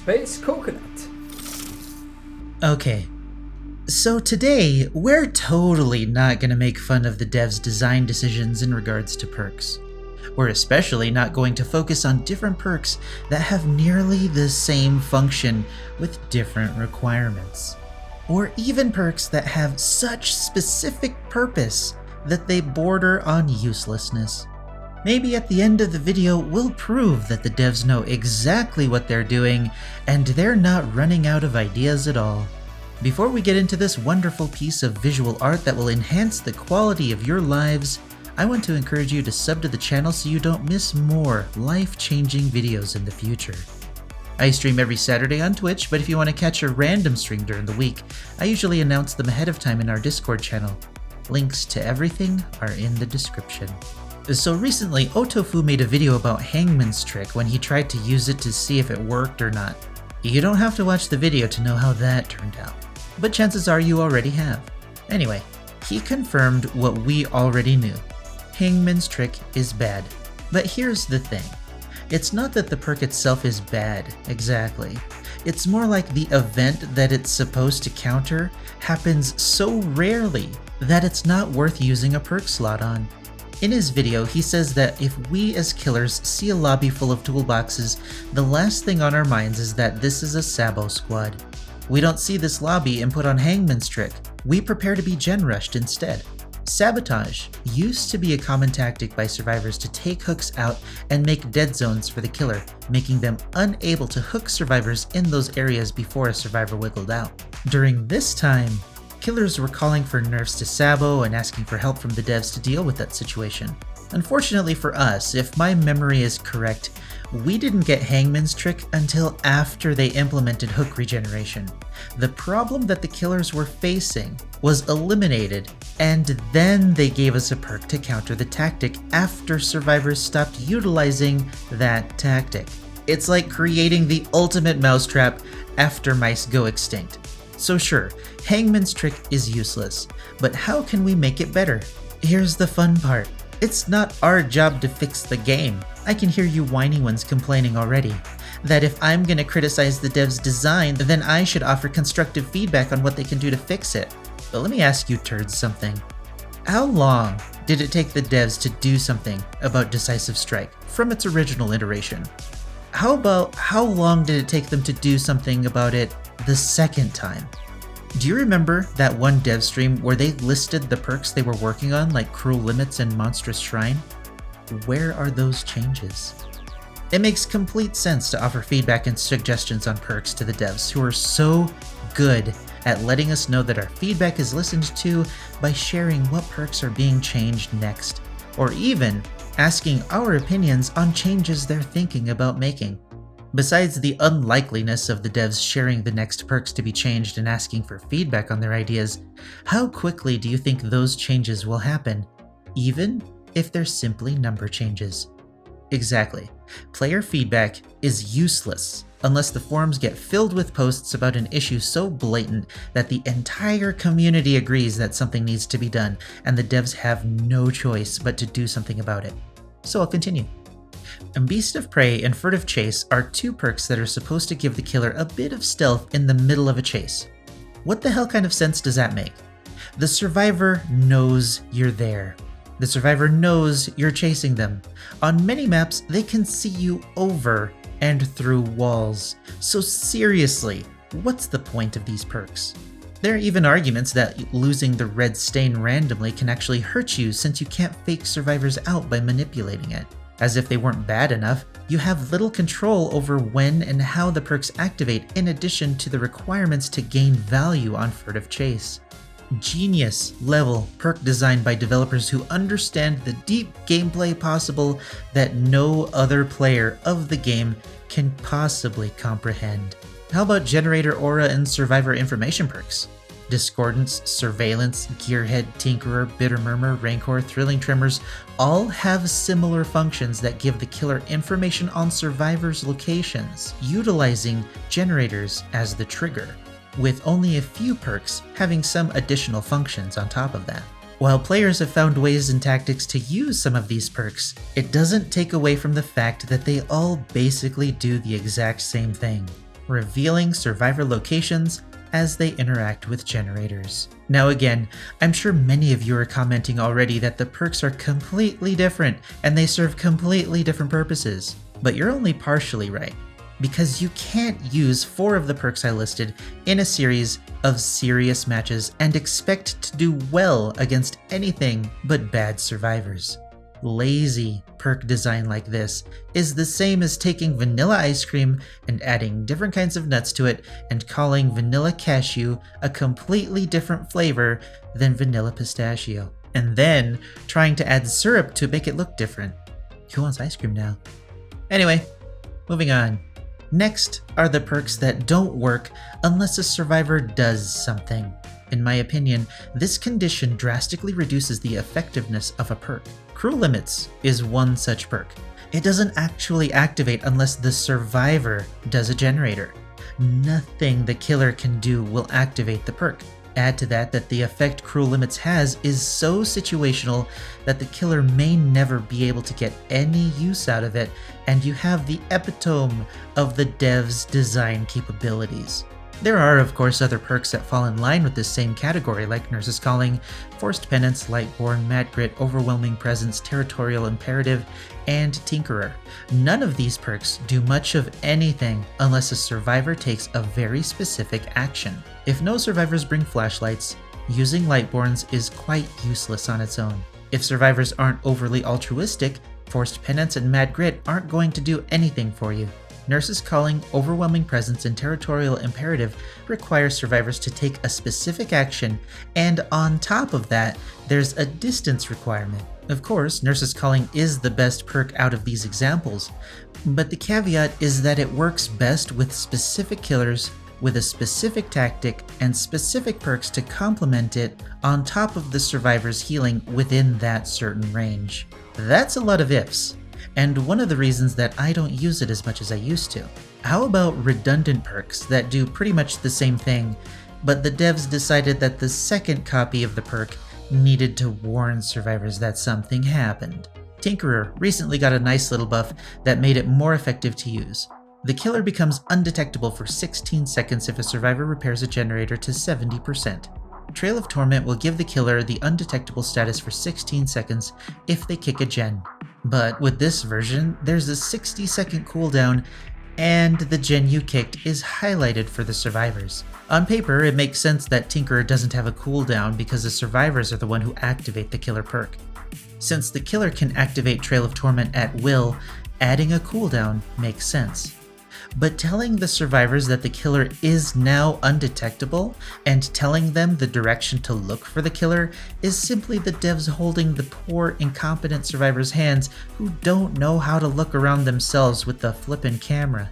Space Coconut. Okay, so today we're totally not going to make fun of the devs' design decisions in regards to perks. We're especially not going to focus on different perks that have nearly the same function with different requirements. Or even perks that have such specific purpose that they border on uselessness. Maybe at the end of the video we'll prove that the devs know exactly what they're doing and they're not running out of ideas at all. Before we get into this wonderful piece of visual art that will enhance the quality of your lives, I want to encourage you to sub to the channel so you don't miss more life-changing videos in the future. I stream every Saturday on Twitch, but if you want to catch a random stream during the week, I usually announce them ahead of time in our Discord channel. Links to everything are in the description. So recently, Otofu made a video about Hangman's trick when he tried to use it to see if it worked or not. You don't have to watch the video to know how that turned out, but chances are you already have. Anyway, he confirmed what we already knew. Hangman's trick is bad. But here's the thing. It's not that the perk itself is bad, exactly. It's more like the event that it's supposed to counter happens so rarely that it's not worth using a perk slot on. In his video, he says that if we as killers see a lobby full of toolboxes, the last thing on our minds is that this is a Sabo squad. We don't see this lobby and put on Hangman's trick. We prepare to be gen rushed instead. Sabotage used to be a common tactic by survivors to take hooks out and make dead zones for the killer, making them unable to hook survivors in those areas before a survivor wiggled out. During this time, killers were calling for nerfs to Sabo and asking for help from the devs to deal with that situation. Unfortunately for us, if my memory is correct, we didn't get Hangman's trick until after they implemented hook regeneration. The problem that the killers were facing was eliminated, and then they gave us a perk to counter the tactic after survivors stopped utilizing that tactic. It's like creating the ultimate mousetrap after mice go extinct. So sure, Hangman's trick is useless, but how can we make it better? Here's the fun part. It's not our job to fix the game. I can hear you whiny ones complaining already. That if I'm gonna criticize the dev's design, then I should offer constructive feedback on what they can do to fix it. But let me ask you turds something. How long did it take the devs to do something about Decisive Strike from its original iteration? How about how long did it take them to do something about it the second time? Do you remember that one dev stream where they listed the perks they were working on like Cruel Limits and Monstrous Shrine? Where are those changes? It makes complete sense to offer feedback and suggestions on perks to the devs who are so good at letting us know that our feedback is listened to by sharing what perks are being changed next, or even asking our opinions on changes they're thinking about making. Besides the unlikeliness of the devs sharing the next perks to be changed and asking for feedback on their ideas, how quickly do you think those changes will happen, even if they're simply number changes? Exactly. Player feedback is useless unless the forums get filled with posts about an issue so blatant that the entire community agrees that something needs to be done and the devs have no choice but to do something about it. So I'll continue. Beast of Prey and Furtive Chase are two perks that are supposed to give the killer a bit of stealth in the middle of a chase. What the hell kind of sense does that make? The survivor knows you're there. The survivor knows you're chasing them. On many maps, they can see you over and through walls. So seriously, what's the point of these perks? There are even arguments that losing the red stain randomly can actually hurt you since you can't fake survivors out by manipulating it. As if they weren't bad enough, you have little control over when and how the perks activate in addition to the requirements to gain value on Furtive Chase. Genius level perk design by developers who understand the deep gameplay possible that no other player of the game can possibly comprehend. How about Generator Aura and Survivor Information perks? Discordance, Surveillance, Gearhead, Tinkerer, Bitter Murmur, Rancor, Thrilling Tremors all have similar functions that give the killer information on survivors' locations, utilizing generators as the trigger, with only a few perks having some additional functions on top of that. While players have found ways and tactics to use some of these perks, it doesn't take away from the fact that they all basically do the exact same thing. revealing survivor locations as they interact with generators. Now again, I'm sure many of you are commenting already that the perks are completely different and they serve completely different purposes. But you're only partially right, because you can't use 4 of the perks I listed in a series of serious matches and expect to do well against anything but bad survivors. Lazy perk design like this is the same as taking vanilla ice cream and adding different kinds of nuts to it and calling vanilla cashew a completely different flavor than vanilla pistachio, and then trying to add syrup to make it look different. Who wants ice cream now? Anyway, moving on. Next are the perks that don't work unless a survivor does something. In my opinion, this condition drastically reduces the effectiveness of a perk. Crew Limits is one such perk. It doesn't actually activate unless the survivor does a generator. Nothing the killer can do will activate the perk. Add to that the effect Crew Limits has is so situational that the killer may never be able to get any use out of it, and you have the epitome of the dev's design capabilities. There are, of course, other perks that fall in line with this same category, like Nurse's Calling, Forced Penance, Lightborn, Mad Grit, Overwhelming Presence, Territorial Imperative, and Tinkerer. None of these perks do much of anything unless a survivor takes a very specific action. If no survivors bring flashlights, using Lightborns is quite useless on its own. If survivors aren't overly altruistic, Forced Penance and Mad Grit aren't going to do anything for you. Nurse's Calling, Overwhelming Presence, and Territorial Imperative require survivors to take a specific action, and on top of that, there's a distance requirement. Of course, Nurse's Calling is the best perk out of these examples, but the caveat is that it works best with specific killers with a specific tactic and specific perks to complement it on top of the survivor's healing within that certain range. That's a lot of ifs, and one of the reasons that I don't use it as much as I used to. How about redundant perks that do pretty much the same thing, but the devs decided that the second copy of the perk needed to warn survivors that something happened? Tinkerer recently got a nice little buff that made it more effective to use. The killer becomes undetectable for 16 seconds if a survivor repairs a generator to 70%. Trail of Torment will give the killer the undetectable status for 16 seconds if they kick a gen. But with this version, there's a 60-second cooldown, and the gen you kicked is highlighted for the survivors. On paper, it makes sense that Tinkerer doesn't have a cooldown because the survivors are the one who activate the killer perk. Since the killer can activate Trail of Torment at will, adding a cooldown makes sense. But telling the survivors that the killer is now undetectable and telling them the direction to look for the killer is simply the devs holding the poor, incompetent survivors' hands who don't know how to look around themselves with the flippin' camera.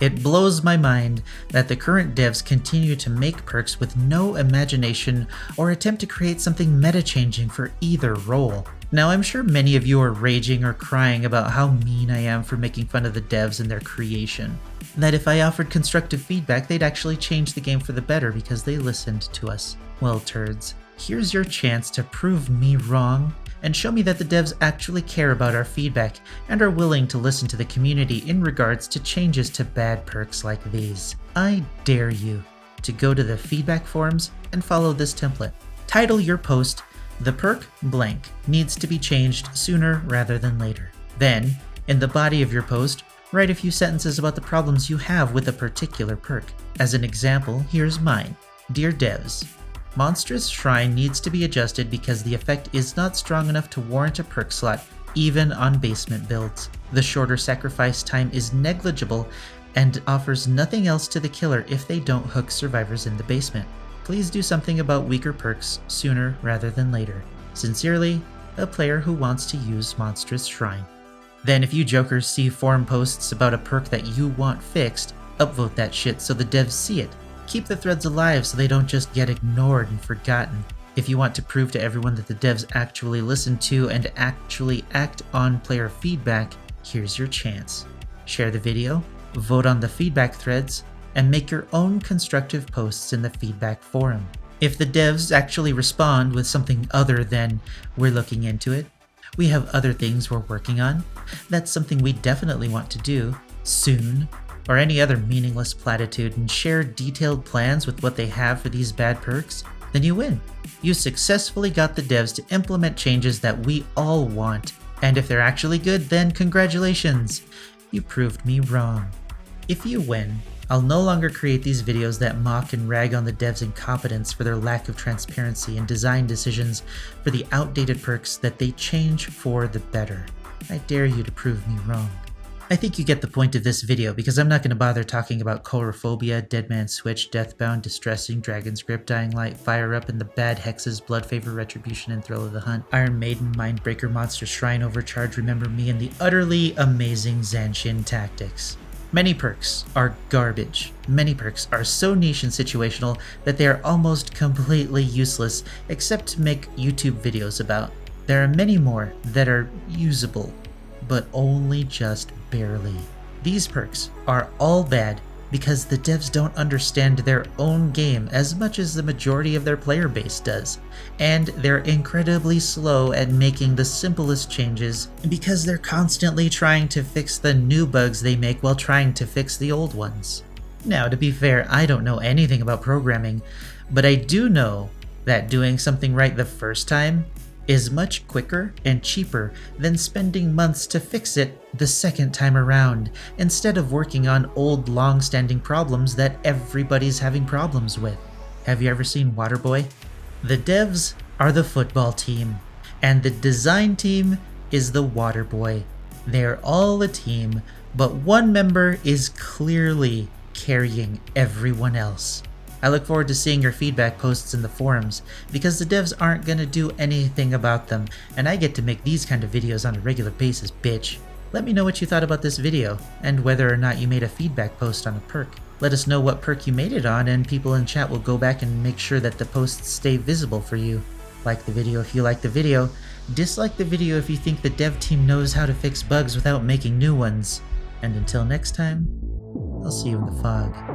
It blows my mind that the current devs continue to make perks with no imagination or attempt to create something meta-changing for either role. Now, I'm sure many of you are raging or crying about how mean I am for making fun of the devs and their creation. That if I offered constructive feedback, they'd actually change the game for the better because they listened to us. Well, turds, here's your chance to prove me wrong and show me that the devs actually care about our feedback and are willing to listen to the community in regards to changes to bad perks like these. I dare you to go to the feedback forums and follow this template. Title your post, "The perk blank needs to be changed sooner rather than later." Then, in the body of your post, write a few sentences about the problems you have with a particular perk. As an example, here's mine. Dear devs, Monstrous Shrine needs to be adjusted because the effect is not strong enough to warrant a perk slot, even on basement builds. The shorter sacrifice time is negligible and offers nothing else to the killer if they don't hook survivors in the basement. Please do something about weaker perks sooner rather than later. Sincerely, a player who wants to use Monstrous Shrine. Then if you jokers see forum posts about a perk that you want fixed, upvote that shit so the devs see it. Keep the threads alive so they don't just get ignored and forgotten. If you want to prove to everyone that the devs actually listen to and actually act on player feedback, here's your chance. Share the video, vote on the feedback threads, and make your own constructive posts in the feedback forum. If the devs actually respond with something other than "we're looking into it," "we have other things we're working on," "that's something we definitely want to do," "soon," or any other meaningless platitude and share detailed plans with what they have for these bad perks, then you win. You successfully got the devs to implement changes that we all want, and if they're actually good, then congratulations! You proved me wrong. If you win, I'll no longer create these videos that mock and rag on the devs' incompetence for their lack of transparency and design decisions for the outdated perks that they change for the better. I dare you to prove me wrong. I think you get the point of this video because I'm not going to bother talking about Chorophobia, Dead Man Switch, Deathbound, Distressing, Dragon's Grip, Dying Light, Fire Up, and the Bad Hexes, Blood Favor, Retribution, and Thrill of the Hunt, Iron Maiden, Mindbreaker, Monster Shrine, Overcharge, Remember Me, and the utterly amazing Zanshin Tactics. Many perks are garbage. Many perks are so niche and situational that they are almost completely useless except to make YouTube videos about. There are many more that are usable, but only just barely. These perks are all bad because the devs don't understand their own game as much as the majority of their player base does, and they're incredibly slow at making the simplest changes because they're constantly trying to fix the new bugs they make while trying to fix the old ones. Now, to be fair, I don't know anything about programming, but I do know that doing something right the first time is much quicker and cheaper than spending months to fix it the second time around, instead of working on old long-standing problems that everybody's having problems with. Have you ever seen Waterboy? The devs are the football team, and the design team is the Waterboy. They're all a team, but one member is clearly carrying everyone else. I look forward to seeing your feedback posts in the forums, because the devs aren't gonna do anything about them, and I get to make these kind of videos on a regular basis, bitch. Let me know what you thought about this video, and whether or not you made a feedback post on a perk. Let us know what perk you made it on, and people in chat will go back and make sure that the posts stay visible for you. Like the video if you like the video, dislike the video if you think the dev team knows how to fix bugs without making new ones. And until next time, I'll see you in the fog.